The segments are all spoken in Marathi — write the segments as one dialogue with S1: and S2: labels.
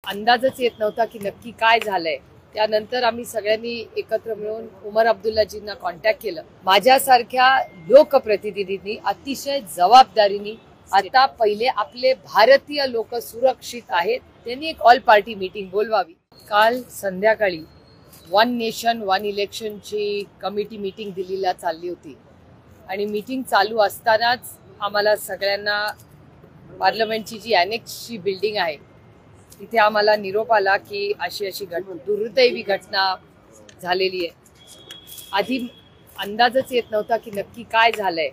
S1: अंदाजच येत नव्हता की नक्की काय झालंय। त्यानंतर आम्ही सगळ्यांनी एकत्र मिळून उमर अब्दुल्लाजींना कॉन्टॅक्ट केलं। माझ्यासारख्या लोकप्रतिनिधींनी अतिशय जबाबदारीने आता पहिले आपले भारतीय लोक सुरक्षित आहेत त्यांनी एक ऑल पार्टी मीटिंग बोलवावी। काल संध्याकाळी वन नेशन वन इलेक्शनची कमिटी मीटिंग दिल्लीला चालली होती आणि मीटिंग चालू असतानाच आम्हाला सगळ्यांना पार्लमेंटची जी अनेक्सची बिल्डिंग आहे तिथे आम्हाला निरोप आला की अशी दुर्दैवी घटना झालेली आहे। आधी अंदाजच येत नव्हता की नक्की काय झालंय,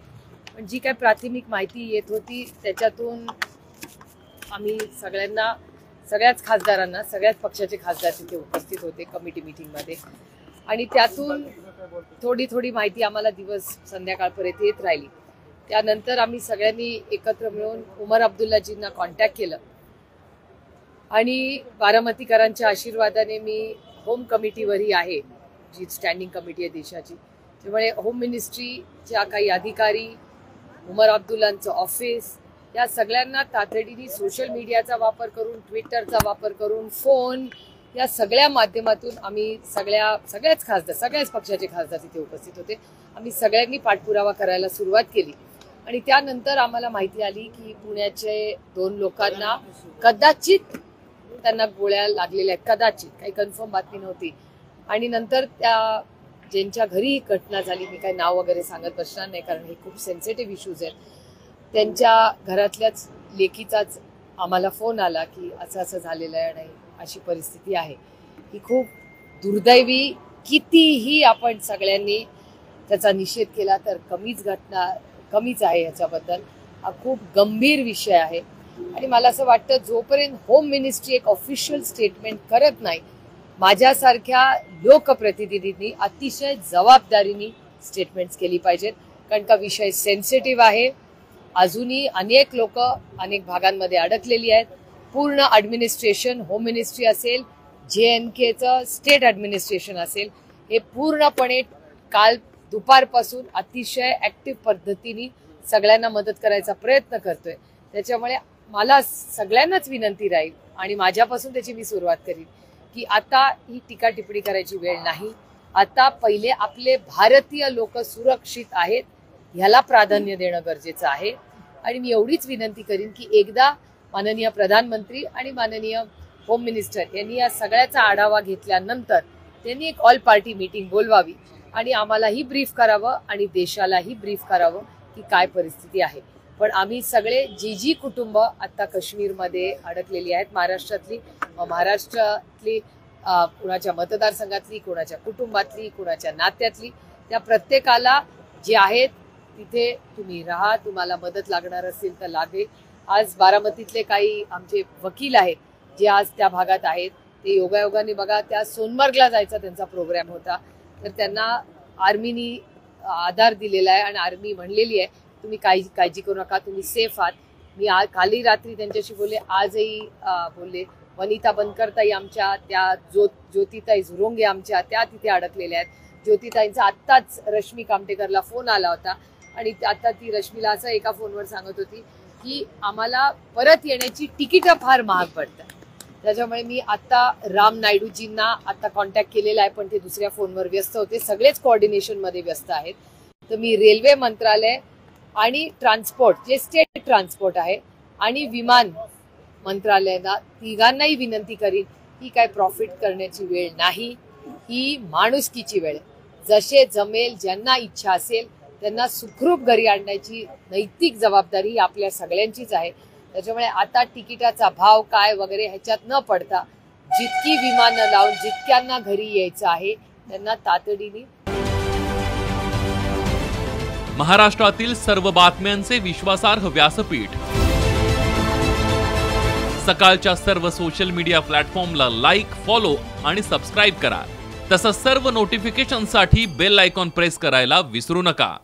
S1: पण जी काय प्राथमिक माहिती येत होती त्याच्यातून आम्ही सगळ्याच खासदारांना, सगळ्याच पक्षाचे खासदार तिथे उपस्थित होते कमिटी मीटिंगमध्ये आणि त्यातून थोडी माहिती आम्हाला दिवस संध्याकाळपर्यंत येत राहिली। त्यानंतर आम्ही सगळ्यांनी एकत्र मिळून उमर अब्दुल्लाजींना कॉन्टॅक्ट केलं आणि बारामतीकरांच्या आशीर्वादाने मी होम कमिटीवरही आहे, जी स्टँडिंग कमिटी आहे देशाची। त्यामुळे होम मिनिस्ट्रीच्या काही अधिकारी, उमर अब्दुल्लांचं ऑफिस, या सगळ्यांना तातडीने सोशल मीडियाचा वापर करून, ट्विटरचा वापर करून, फोन, या सगळ्या माध्यमातून आम्ही सगळ्याच पक्षाचे खासदार तिथे उपस्थित होते। आम्ही सगळ्यांनी पाठपुरावा करायला सुरुवात केली आणि त्यानंतर आम्हाला माहिती आली की पुण्याचे 2 लोकांना कदाचित त्यांना गोळ्या लागलेल्या आहेत, कदाचित, काही कन्फर्म बातमी नव्हती। आणि नंतर त्या ज्यांच्या घरी ही घटना झाली, मी काही नाव वगैरे सांगत बसणार नाही कारण हे खूप सेन्सिटिव्ह इश्यूज आहेत, त्यांच्या घरातल्याच लेकीचाच आम्हाला फोन आला की असं झालेलं आहे आणि अशी परिस्थिती आहे। ही खूप दुर्दैवी, कितीही आपण सगळ्यांनी त्याचा निषेध केला तर कमीच आहे। याच्याबद्दल हा खूप गंभीर विषय आहे आणि मला असं वाटतं जोपर्यंत होम मिनिस्ट्री एक ऑफिशियल स्टेटमेंट करत नाही, माझ्यासारख्या लोकप्रतिनिधींनी अतिशय जबाबदारीने स्टेटमेंट्स केली पाहिजेत कारण का विषय सेन्सिटिव्ह आहे। अजूनही अनेक लोक अनेक भागांमध्ये अडकलेली आहेत। पूर्ण ॲडमिनिस्ट्रेशन, होम मिनिस्ट्री असेल, JNKचं स्टेट ॲडमिनिस्ट्रेशन असेल, हे पूर्णपणे काल दुपारपासून अतिशय ॲक्टिव्ह पद्धतीने सगळ्यांना मदत करायचा प्रयत्न करतोय। त्याच्यामुळे मला सगळ्यांनाच विनंती राहील आणि माझ्यापासून त्याची मी सुरुवात करीन की आता ही टीका टिप्पणी करायची वेळ नाही। आता पहिले आपले भारतीय लोक सुरक्षित आहेत ह्याला प्राधान्य देणं गरजेचं आहे आणि मी एवढीच विनंती करीन की एकदा माननीय प्रधानमंत्री आणि माननीय होम मिनिस्टर यांनी या सगळ्याचा आढावा घेतल्यानंतर त्यांनी एक ऑल पार्टी मीटिंग बोलवावी आणि आम्हालाही ब्रीफ करावं आणि देशालाही ब्रीफ करावं की काय परिस्थिती आहे। पण आम्ही सगळे जी कुटुंब आता काश्मीरमध्ये अडकलेली आहेत, महाराष्ट्रातली, कुणाच्या मतदारसंघातली, कुणाच्या कुटुंबातली, कुणाच्या नात्यातली, त्या प्रत्येकाला जे आहेत तिथे तुम्ही राहा, तुम्हाला मदत लागणार असेल तर लागेल। आज बारामतीतले काही आमचे वकील आहेत जे आज त्या भागात आहेत, ते योगायोगाने बघा त्या सोनमर्गला जायचा त्यांचा प्रोग्राम होता तर त्यांना आर्मीनी आधार दिलेला आहे आणि आर्मी म्हणलेली आहे तुम्ही काळजी करू नका, तुम्ही सेफ आहात। मी काली रात्री त्यांच्याशी बोलले, आजही बोलले। वनिता बनकरताई आमच्या, त्या ज्योतिताई झुरोंगे आमच्या, त्या तिथे अडकलेल्या आहेत। ज्योतिताईंचा आत्ताच रश्मी कामटेकरला फोन आला होता आणि आता ती रश्मीला असं एका फोनवर सांगत होती की आम्हाला परत येण्याची तिकीटं फार महाग पडतात। त्याच्यामुळे मी आता राम नायडूजींना आता कॉन्टॅक्ट केलेला आहे पण ते दुसऱ्या फोनवर व्यस्त होते, सगळेच कोऑर्डिनेशनमध्ये व्यस्त आहेत। तर मी रेल्वे मंत्रालय आणि ट्रान्सपोर्ट, जे स्टेट ट्रान्सपोर्ट आहे, आणि विमान मंत्रालयाला तिघांनाही विनंती करीन ही काय प्रॉफिट करण्याची वेळ नाही, ही माणुसकीची वेळ आहे। जसे जमेल, ज्यांना इच्छा असेल त्यांना सुखरूप घरी आणण्याची नैतिक जबाबदारी ही आपल्या सगळ्यांचीच आहे। त्याच्यामुळे आता तिकिटाचा भाव काय वगैरे ह्याच्यात न पडता जितकी विमानं लावून जितक्यांना घरी यायचं आहे त्यांना तातडीने।
S2: महाराष्ट्रातील सर्व बातम्यांचे विश्वासार्ह व्यासपीठ, सकाळच्या सर्व सोशल मीडिया प्लॅटफॉर्मला लाईक, फॉलो आणि सबस्क्राईब करा। तसंच सर्व नोटिफिकेशनसाठी बेल आयकॉन प्रेस करायला विसरू नका।